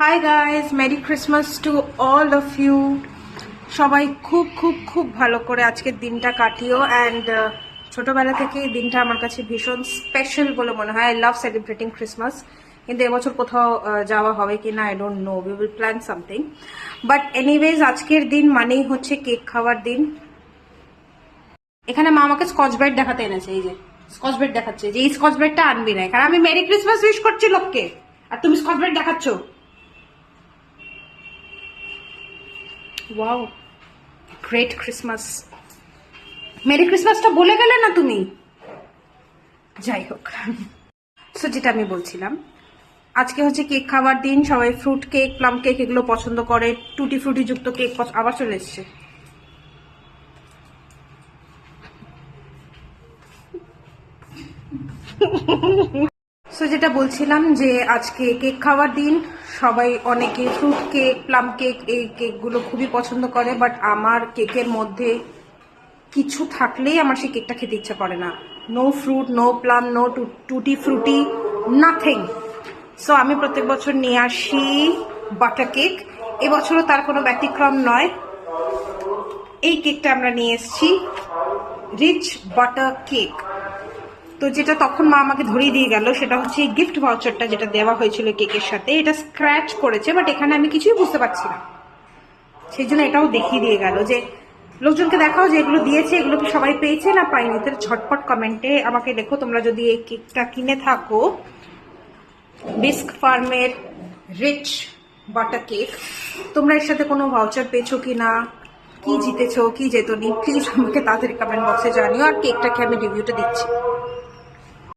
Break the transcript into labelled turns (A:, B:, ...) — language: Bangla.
A: High guys, merry Christmas to all of you. সবাই খুব খুব খুব ভালো করে আজকের দিনটা কাটিও। অ্যান্ড ছোটোবেলা থেকে এই দিনটা আমার কাছে ভীষণ স্পেশাল বলে মনে হয়। I love celebrating Christmas. কিন্তু এবছর কোথাও যাওয়া হবে কি না I don't know, we will plan something. But anyways, আজকের দিন মানেই হচ্ছে কেক খাওয়ার দিন। এখানে মা আমাকে স্কচ ব্রাইট দেখাতে এনেছে, এই যে স্কচ ব্রাইট দেখাচ্ছে যে এই স্কচ ব্রাইটটা আনবি না, কারণ আমি মেরি ক্রিসমাস উইশ করছি লোককে আর তুমি স্কচ ব্রাইট দেখাচ্ছ। Wow, great Christmas. মেরি ক্রিসমাসটা বলে গেলে না তুমি। যাই হোক, সো যেটা আমি বলছিলাম, আজকে হচ্ছে কেক খাওয়ার দিন। সবাই ফ্রুট কেক, প্লাম কেক এগুলো পছন্দ করে। টুটি ফ্রুটি যুক্ত কেক আবার চলে এসছে। সো যেটা বলছিলাম যে আজকে কেক খাওয়ার দিন। সবাই অনেকে ফ্রুট কেক, প্লাম কেক, এই কেকগুলো খুবই পছন্দ করে। বাট আমার কেকের মধ্যে কিছু থাকলেই আমার সেই কেকটা খেতে ইচ্ছা করে না। No fruit, no plum, no tutti frutti, nothing. So আমি প্রত্যেক বছর নিয়ে আসি বাটার কেক। এবছরও তার কোনো ব্যতিক্রম নয়। এই কেকটা আমরা নিয়ে এসেছি, রিচ বাটার কেক। তো যেটা তখন মা আমাকে ধরিয়ে দিয়ে গেল সেটা হচ্ছে এই গিফট ভাউচারটা যেটা দেওয়া হয়েছিল কেকের সাথে। এটা স্ক্র্যাচ করেছে, বাট এখানে আমি কিছুই বুঝতে পারছি না। সেই জন্য এটাও দেখিয়ে দিয়ে গেল যে লোকজনকে দেখাও যে এগুলো দিয়েছে, এগুলো কি সবাই পেয়েছে না পাইনি। তাহলে ঝটপট কমেন্টে আমাকে দেখো তোমরা যদি এই কেকটা কিনে থাকো। বিস্ক ফার্মের রিচ বাটার কেক, তোমরা এর সাথে কোনো ভাউচার পেয়েছো কি না, কি জিতেছো কি জেতনি, প্লিজ আমাকে তাড়াতাড়ি কমেন্ট বক্সে জানিও। আর কেকটাকে আমি রিভিউটা দিচ্ছি।